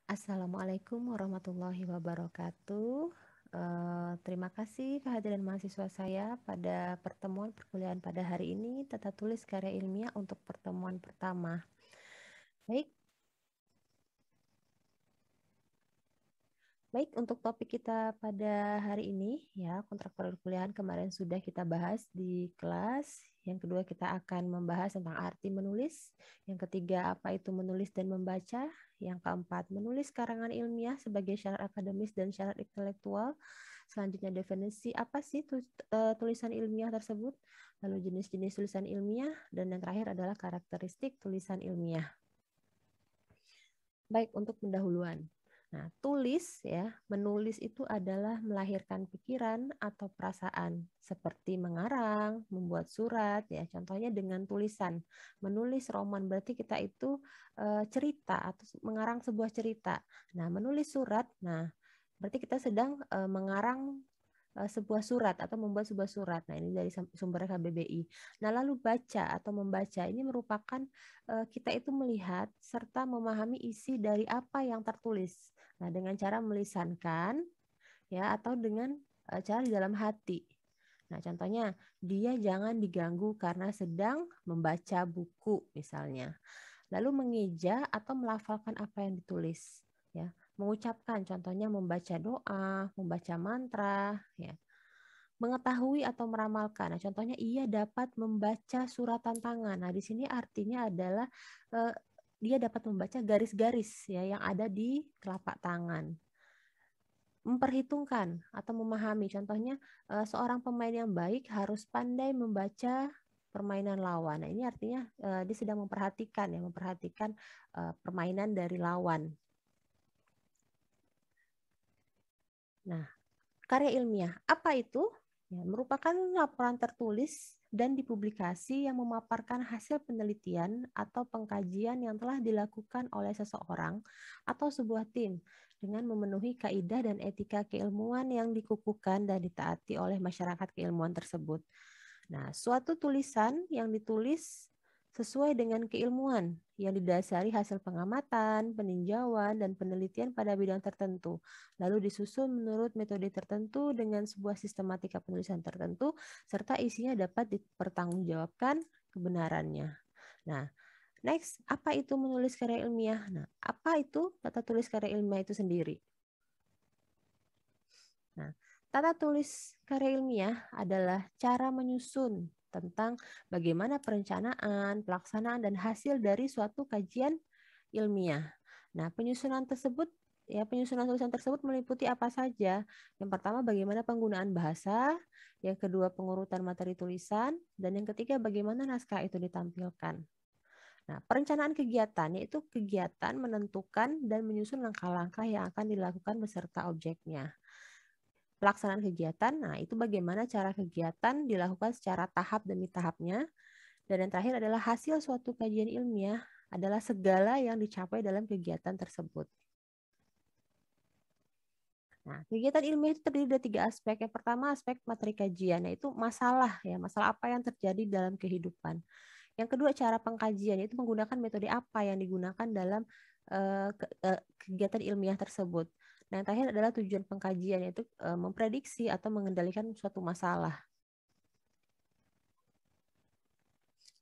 Assalamualaikum warahmatullahi wabarakatuh. Terima kasih kehadiran mahasiswa saya pada pertemuan perkuliahan pada hari ini, tata tulis karya ilmiah untuk pertemuan pertama. Baik, baik untuk topik kita pada hari ini, ya kontrak perkuliahan kemarin sudah kita bahas di kelas. Yang kedua kita akan membahas tentang arti menulis. Yang ketiga apa itu menulis dan membaca. Yang keempat menulis karangan ilmiah sebagai syarat akademis dan syarat intelektual. Selanjutnya definisi apa sih tulisan ilmiah tersebut, lalu jenis-jenis tulisan ilmiah, dan yang terakhir adalah karakteristik tulisan ilmiah. Baik, untuk pendahuluan. Nah, tulis ya, menulis itu adalah melahirkan pikiran atau perasaan seperti mengarang, membuat surat ya. Contohnya dengan tulisan. Menulis roman berarti kita itu cerita atau mengarang sebuah cerita. Nah, menulis surat, nah berarti kita sedang mengarang sebuah surat atau membuat sebuah surat. Nah, ini dari sumber KBBI. Nah, lalu baca atau membaca ini merupakan kita itu melihat serta memahami isi dari apa yang tertulis. Nah, dengan cara melisankan ya atau dengan cara di dalam hati. Nah, contohnya dia jangan diganggu karena sedang membaca buku misalnya. Lalu mengeja atau melafalkan apa yang ditulis ya. Mengucapkan contohnya membaca doa, membaca mantra ya. Mengetahui atau meramalkan. Nah, contohnya ia dapat membaca suratan tangan. Nah, di sini artinya adalah dia dapat membaca garis-garis ya yang ada di telapak tangan. Memperhitungkan atau memahami. Contohnya seorang pemain yang baik harus pandai membaca permainan lawan. Nah, ini artinya dia sedang memperhatikan ya, memperhatikan permainan dari lawan. Nah, karya ilmiah apa itu? Ya, merupakan laporan tertulis dan dipublikasi yang memaparkan hasil penelitian atau pengkajian yang telah dilakukan oleh seseorang atau sebuah tim dengan memenuhi kaidah dan etika keilmuan yang dikukuhkan dan ditaati oleh masyarakat keilmuan tersebut. Nah, suatu tulisan yang ditulis sesuai dengan keilmuan yang didasari hasil pengamatan, peninjauan, dan penelitian pada bidang tertentu. Lalu disusun menurut metode tertentu dengan sebuah sistematika penulisan tertentu, serta isinya dapat dipertanggungjawabkan kebenarannya. Nah, next, apa itu menulis karya ilmiah? Nah, apa itu tata tulis karya ilmiah itu sendiri? Nah, tata tulis karya ilmiah adalah cara menyusun tentang bagaimana perencanaan, pelaksanaan, dan hasil dari suatu kajian ilmiah. Nah, penyusunan tulisan tersebut meliputi apa saja? Yang pertama, bagaimana penggunaan bahasa, yang kedua, pengurutan materi tulisan, dan yang ketiga, bagaimana naskah itu ditampilkan. Nah, perencanaan kegiatan yaitu kegiatan menentukan dan menyusun langkah-langkah yang akan dilakukan beserta objeknya. Pelaksanaan kegiatan, nah itu bagaimana cara kegiatan dilakukan secara tahap demi tahapnya. Dan yang terakhir adalah hasil suatu kajian ilmiah adalah segala yang dicapai dalam kegiatan tersebut. Nah, kegiatan ilmiah itu terdiri dari 3 aspek. Yang pertama aspek materi kajian, yaitu masalah ya, masalah apa yang terjadi dalam kehidupan. Yang kedua cara pengkajian, yaitu menggunakan metode apa yang digunakan dalam kegiatan ilmiah tersebut. Nah, yang terakhir adalah tujuan pengkajian, yaitu memprediksi atau mengendalikan suatu masalah.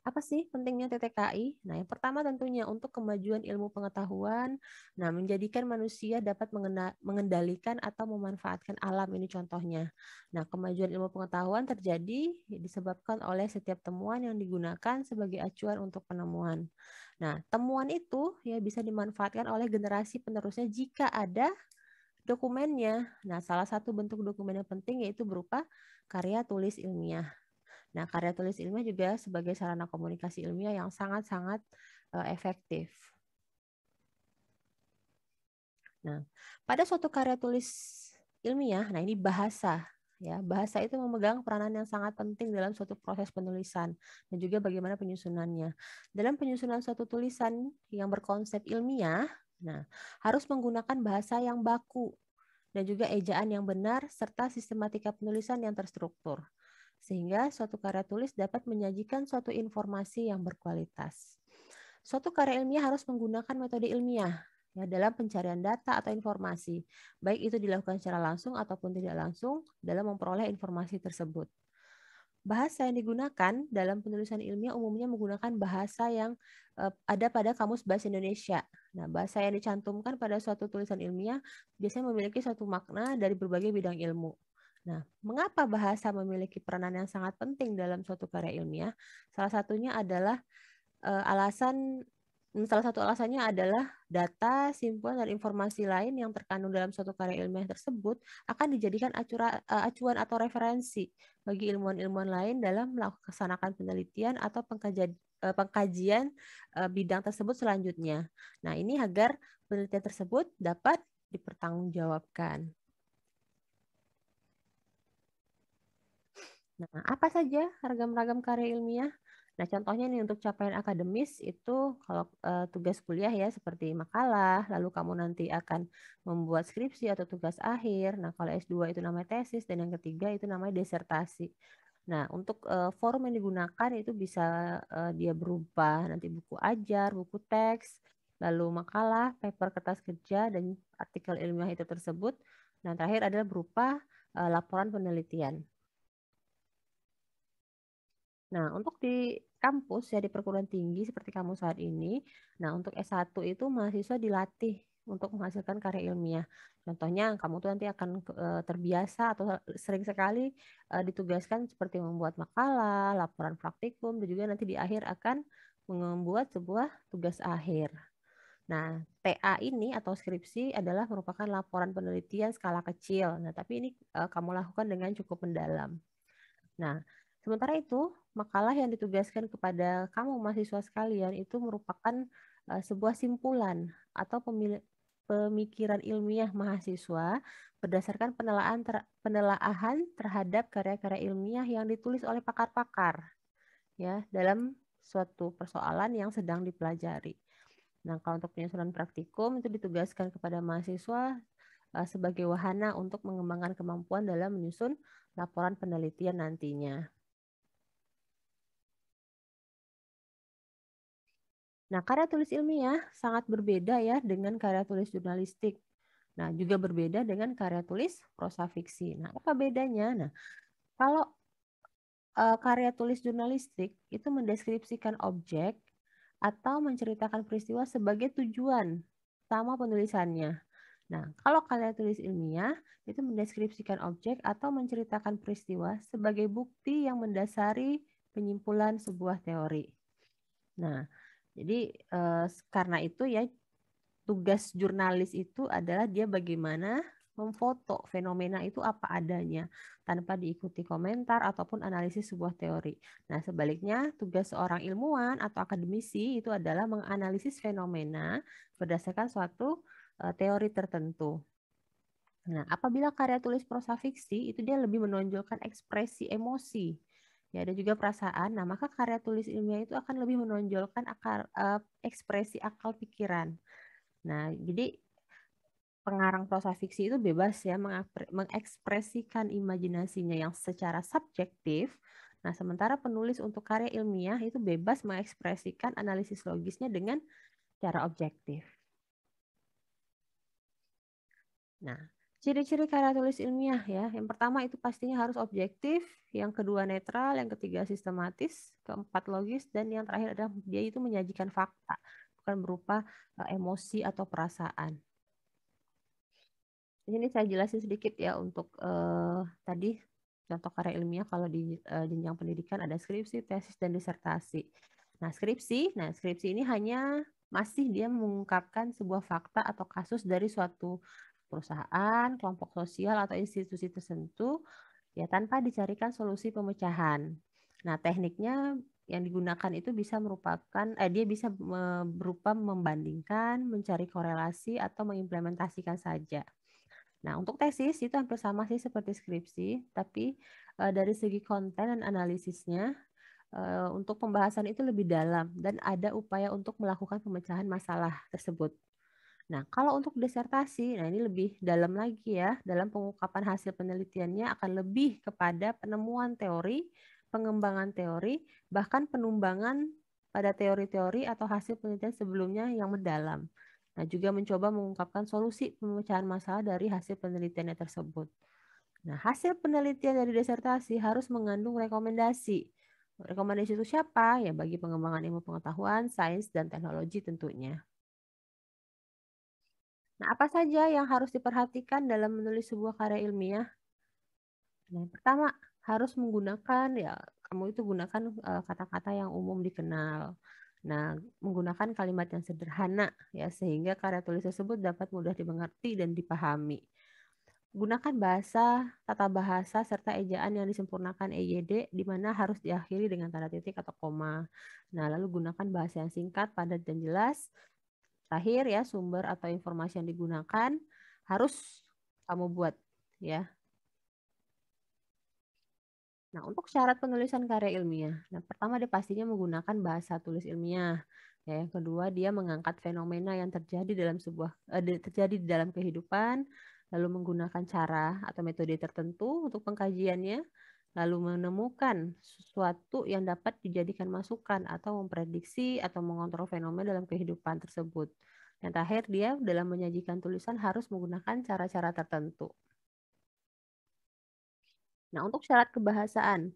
Apa sih pentingnya TTKI? Nah, yang pertama tentunya untuk kemajuan ilmu pengetahuan, nah menjadikan manusia dapat mengendalikan atau memanfaatkan alam ini contohnya. Nah, kemajuan ilmu pengetahuan terjadi disebabkan oleh setiap temuan yang digunakan sebagai acuan untuk penemuan. Nah, temuan itu ya bisa dimanfaatkan oleh generasi penerusnya jika ada dokumennya. Nah, salah satu bentuk dokumen yang penting yaitu berupa karya tulis ilmiah. Nah, karya tulis ilmiah juga sebagai sarana komunikasi ilmiah yang sangat-sangat efektif. Nah, pada suatu karya tulis ilmiah, nah ini bahasa. Ya, bahasa itu memegang peranan yang sangat penting dalam suatu proses penulisan dan juga bagaimana penyusunannya. Dalam penyusunan suatu tulisan yang berkonsep ilmiah, nah harus menggunakan bahasa yang baku dan juga ejaan yang benar serta sistematika penulisan yang terstruktur sehingga suatu karya tulis dapat menyajikan suatu informasi yang berkualitas. Suatu karya ilmiah harus menggunakan metode ilmiah, ya dalam pencarian data atau informasi, baik itu dilakukan secara langsung ataupun tidak langsung dalam memperoleh informasi tersebut. Bahasa yang digunakan dalam penulisan ilmiah umumnya menggunakan bahasa yang ada pada Kamus Bahasa Indonesia. Nah, bahasa yang dicantumkan pada suatu tulisan ilmiah biasanya memiliki suatu makna dari berbagai bidang ilmu. Nah, mengapa bahasa memiliki peranan yang sangat penting dalam suatu karya ilmiah? Salah satunya adalah alasan salah satu alasannya adalah data, simpulan, dan informasi lain yang terkandung dalam suatu karya ilmiah tersebut akan dijadikan acuan atau referensi bagi ilmuwan-ilmuwan lain dalam melaksanakan penelitian atau pengkajian bidang tersebut selanjutnya. Nah, ini agar penelitian tersebut dapat dipertanggungjawabkan. Nah, apa saja ragam-ragam karya ilmiah? Nah, contohnya nih untuk capaian akademis itu kalau tugas kuliah ya seperti makalah, lalu kamu nanti akan membuat skripsi atau tugas akhir. Nah, kalau S2 itu namanya tesis dan yang ketiga itu namanya disertasi. Nah, untuk forum yang digunakan itu bisa dia berupa nanti buku ajar, buku teks, lalu makalah, paper kertas kerja dan artikel ilmiah itu tersebut. Nah, terakhir adalah berupa laporan penelitian. Nah, untuk di kampus ya di perguruan tinggi seperti kamu saat ini, nah untuk S1 itu mahasiswa dilatih untuk menghasilkan karya ilmiah. Contohnya kamu tuh nanti akan terbiasa atau sering sekali ditugaskan seperti membuat makalah, laporan praktikum, dan juga nanti di akhir akan membuat sebuah tugas akhir. Nah, TA ini atau skripsi adalah merupakan laporan penelitian skala kecil. Nah, tapi ini kamu lakukan dengan cukup mendalam. Nah, sementara itu, makalah yang ditugaskan kepada kamu mahasiswa sekalian itu merupakan sebuah simpulan atau pemikiran ilmiah mahasiswa berdasarkan penelaahan terhadap karya-karya ilmiah yang ditulis oleh pakar-pakar ya dalam suatu persoalan yang sedang dipelajari. Nah, kalau untuk penyusunan praktikum itu ditugaskan kepada mahasiswa sebagai wahana untuk mengembangkan kemampuan dalam menyusun laporan penelitian nantinya. Nah, karya tulis ilmiah sangat berbeda ya dengan karya tulis jurnalistik. Nah, juga berbeda dengan karya tulis prosa fiksi. Nah, apa bedanya? Nah, kalau karya tulis jurnalistik itu mendeskripsikan objek atau menceritakan peristiwa sebagai tujuan utama penulisannya. Nah, kalau karya tulis ilmiah itu mendeskripsikan objek atau menceritakan peristiwa sebagai bukti yang mendasari penyimpulan sebuah teori. Nah, jadi karena itu ya tugas jurnalis itu adalah dia bagaimana memfoto fenomena itu apa adanya tanpa diikuti komentar ataupun analisis sebuah teori. Nah, sebaliknya tugas seorang ilmuwan atau akademisi itu adalah menganalisis fenomena berdasarkan suatu teori tertentu. Nah, apabila karya tulis prosa fiksi itu dia lebih menonjolkan ekspresi emosi ya ada juga perasaan. Nah, maka karya tulis ilmiah itu akan lebih menonjolkan ekspresi akal pikiran. Nah, jadi pengarang prosa fiksi itu bebas ya mengekspresikan imajinasinya yang secara subjektif. Nah, sementara penulis untuk karya ilmiah itu bebas mengekspresikan analisis logisnya dengan cara objektif. Nah, ciri-ciri karya tulis ilmiah ya. Yang pertama itu pastinya harus objektif, yang kedua netral, yang ketiga sistematis, keempat logis, dan yang terakhir adalah dia itu menyajikan fakta, bukan berupa emosi atau perasaan. Ini saya jelasin sedikit ya untuk tadi contoh karya ilmiah kalau di jenjang pendidikan ada skripsi, tesis, dan disertasi. Nah skripsi ini hanya masih dia mengungkapkan sebuah fakta atau kasus dari suatu perusahaan, kelompok sosial atau institusi tertentu ya tanpa dicarikan solusi pemecahan. Nah, tekniknya yang digunakan itu bisa merupakan dia bisa berupa membandingkan, mencari korelasi atau mengimplementasikan saja. Nah, untuk tesis itu hampir sama sih seperti skripsi, tapi dari segi konten dan analisisnya untuk pembahasan itu lebih dalam dan ada upaya untuk melakukan pemecahan masalah tersebut. Nah, kalau untuk disertasi, nah ini lebih dalam lagi ya. Dalam pengungkapan hasil penelitiannya akan lebih kepada penemuan teori, pengembangan teori, bahkan penumbangan pada teori-teori atau hasil penelitian sebelumnya yang mendalam. Nah, juga mencoba mengungkapkan solusi pemecahan masalah dari hasil penelitiannya tersebut. Nah, hasil penelitian dari disertasi harus mengandung rekomendasi. Rekomendasi itu siapa? Ya, bagi pengembangan ilmu pengetahuan, sains, dan teknologi tentunya. Nah, apa saja yang harus diperhatikan dalam menulis sebuah karya ilmiah? Nah, yang pertama, harus menggunakan, ya, kamu itu gunakan kata-kata yang umum dikenal. Nah, menggunakan kalimat yang sederhana, ya, sehingga karya tulis tersebut dapat mudah dimengerti dan dipahami. Gunakan bahasa, tata bahasa, serta ejaan yang disempurnakan EYD, di mana harus diakhiri dengan tanda titik atau koma. Nah, lalu gunakan bahasa yang singkat, padat, dan jelas. Terakhir ya, sumber atau informasi yang digunakan harus kamu buat, ya. Nah, untuk syarat penulisan karya ilmiah. Nah, pertama dia pastinya menggunakan bahasa tulis ilmiah. Ya, yang kedua dia mengangkat fenomena yang terjadi dalam terjadi di dalam kehidupan, lalu menggunakan cara atau metode tertentu untuk pengkajiannya, lalu menemukan sesuatu yang dapat dijadikan masukan atau memprediksi atau mengontrol fenomena dalam kehidupan tersebut. Yang terakhir dia dalam menyajikan tulisan harus menggunakan cara-cara tertentu. Nah, untuk syarat kebahasaan.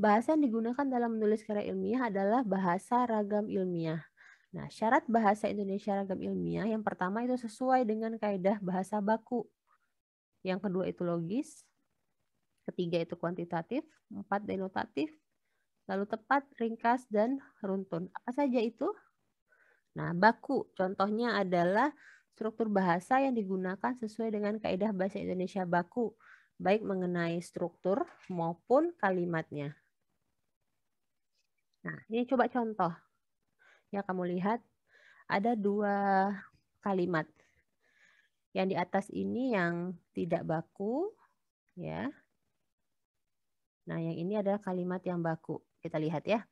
Bahasa yang digunakan dalam menulis karya ilmiah adalah bahasa ragam ilmiah. Nah, syarat bahasa Indonesia ragam ilmiah yang pertama itu sesuai dengan kaidah bahasa baku. Yang kedua itu logis, ketiga itu kuantitatif, empat denotatif, lalu tepat, ringkas, dan runtun. Apa saja itu? Nah, baku contohnya adalah struktur bahasa yang digunakan sesuai dengan kaidah bahasa Indonesia baku, baik mengenai struktur maupun kalimatnya. Nah, ini coba contoh. Ya, kamu lihat ada dua kalimat. Yang di atas ini yang tidak baku, ya. Nah, yang ini adalah kalimat yang baku. Kita lihat ya.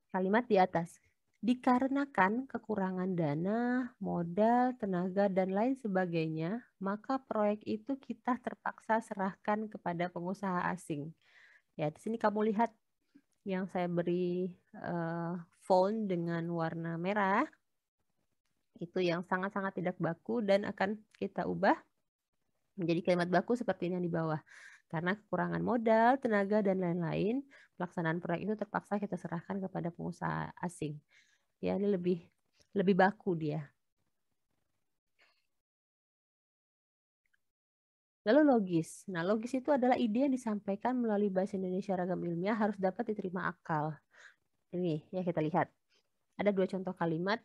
Kalimat di atas. Dikarenakan kekurangan dana, modal, tenaga, dan lain sebagainya, maka proyek itu kita terpaksa serahkan kepada pengusaha asing. Ya, di sini kamu lihat yang saya beri font dengan warna merah. Itu yang sangat-sangat tidak baku dan akan kita ubah menjadi kalimat baku seperti ini yang di bawah. Karena kekurangan modal, tenaga, dan lain-lain, pelaksanaan proyek itu terpaksa kita serahkan kepada pengusaha asing. Ya, ini lebih baku dia. Lalu logis. Nah, logis itu adalah ide yang disampaikan melalui bahasa Indonesia ragam ilmiah harus dapat diterima akal. Ini ya kita lihat. Ada dua contoh kalimat.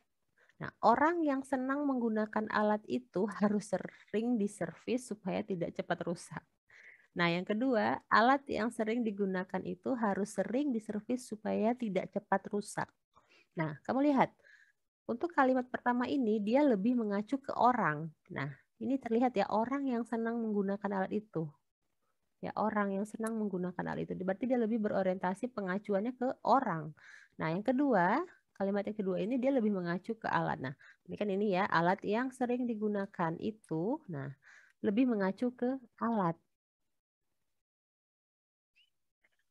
Nah, orang yang senang menggunakan alat itu harus sering diservis supaya tidak cepat rusak. Nah, yang kedua, alat yang sering digunakan itu harus sering diservis supaya tidak cepat rusak. Nah, kamu lihat, untuk kalimat pertama ini dia lebih mengacu ke orang. Nah, ini terlihat ya orang yang senang menggunakan alat itu. Ya, orang yang senang menggunakan alat itu. Berarti dia lebih berorientasi pengacuannya ke orang. Nah, yang kedua, kalimat yang kedua ini dia lebih mengacu ke alat. Nah, ini kan ini ya, alat yang sering digunakan itu, nah, lebih mengacu ke alat.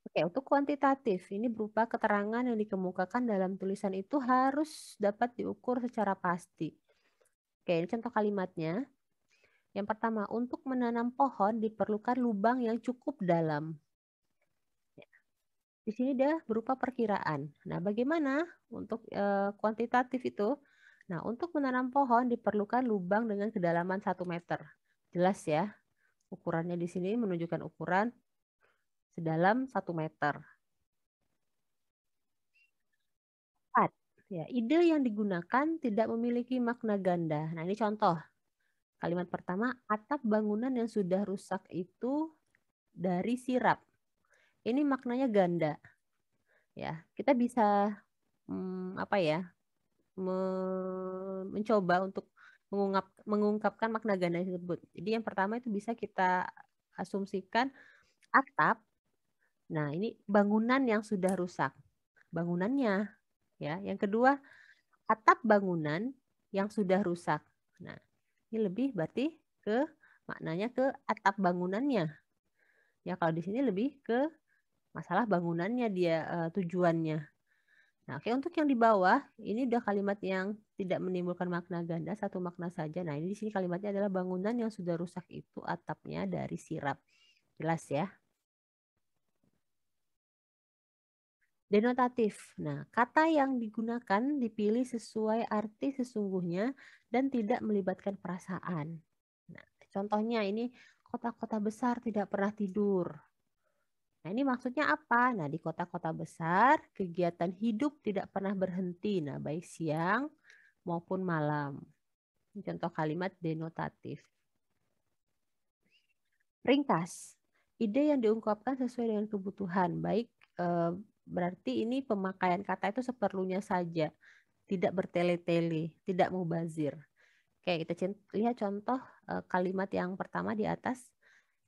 Oke, untuk kuantitatif, ini berupa keterangan yang dikemukakan dalam tulisan itu harus dapat diukur secara pasti. Oke, ini contoh kalimatnya. Yang pertama, untuk menanam pohon diperlukan lubang yang cukup dalam. Di sini dia berupa perkiraan. Nah, bagaimana untuk kuantitatif itu? Nah, untuk menanam pohon diperlukan lubang dengan kedalaman 1 meter. Jelas ya, ukurannya di sini menunjukkan ukuran sedalam 1 meter. 4. Ya, ide yang digunakan tidak memiliki makna ganda. Nah, ini contoh. Kalimat pertama, atap bangunan yang sudah rusak itu dari sirap. Ini maknanya ganda. Ya, kita bisa apa ya? Mencoba untuk mengungkapkan makna ganda tersebut. Jadi yang pertama itu bisa kita asumsikan atap. Nah, ini bangunan yang sudah rusak. Bangunannya, ya. Yang kedua, atap bangunan yang sudah rusak. Nah, ini lebih berarti ke maknanya ke atap bangunannya. Ya, kalau di sini lebih ke masalah bangunannya dia tujuannya. Nah, oke, untuk yang di bawah, ini udah kalimat yang tidak menimbulkan makna ganda, satu makna saja. Nah, ini di sini kalimatnya adalah bangunan yang sudah rusak itu atapnya dari sirap. Jelas ya? Denotatif. Nah, kata yang digunakan dipilih sesuai arti sesungguhnya dan tidak melibatkan perasaan. Nah, contohnya ini kota-kota besar tidak pernah tidur. Nah, ini maksudnya apa? Nah, di kota-kota besar, kegiatan hidup tidak pernah berhenti. Nah, baik siang maupun malam. Ini contoh kalimat denotatif. Ringkas. Ide yang diungkapkan sesuai dengan kebutuhan. Baik, berarti ini pemakaian kata itu seperlunya saja. Tidak bertele-tele, tidak mubazir. Oke, kita lihat contoh kalimat yang pertama di atas.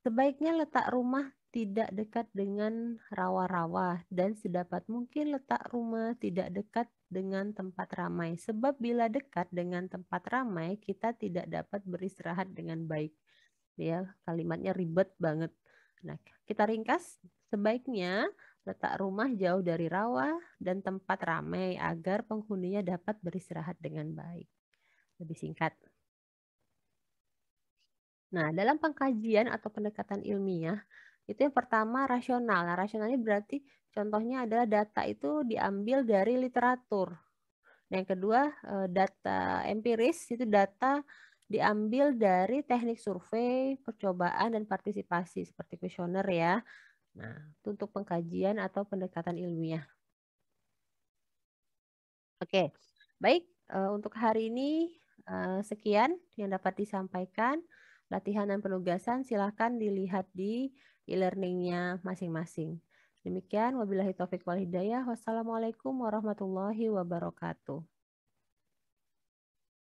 Sebaiknya letak rumah tidak dekat dengan rawa-rawa dan sedapat mungkin letak rumah tidak dekat dengan tempat ramai. Sebab bila dekat dengan tempat ramai, kita tidak dapat beristirahat dengan baik. Ya, kalimatnya ribet banget. Nah, kita ringkas. Sebaiknya letak rumah jauh dari rawa dan tempat ramai agar penghuninya dapat beristirahat dengan baik. Lebih singkat. Nah, dalam pengkajian atau pendekatan ilmiah, itu yang pertama rasional. Nah, rasionalnya berarti contohnya adalah data itu diambil dari literatur. Nah, yang kedua, data empiris itu data diambil dari teknik survei, percobaan, dan partisipasi seperti kuesioner ya. Nah, itu untuk pengkajian atau pendekatan ilmiah. Oke, baik. Untuk hari ini sekian yang dapat disampaikan. Latihan dan penugasan silahkan dilihat di e-learningnya masing-masing. Demikian, wabillahi taufiq wal hidayah. Wassalamualaikum warahmatullahi wabarakatuh.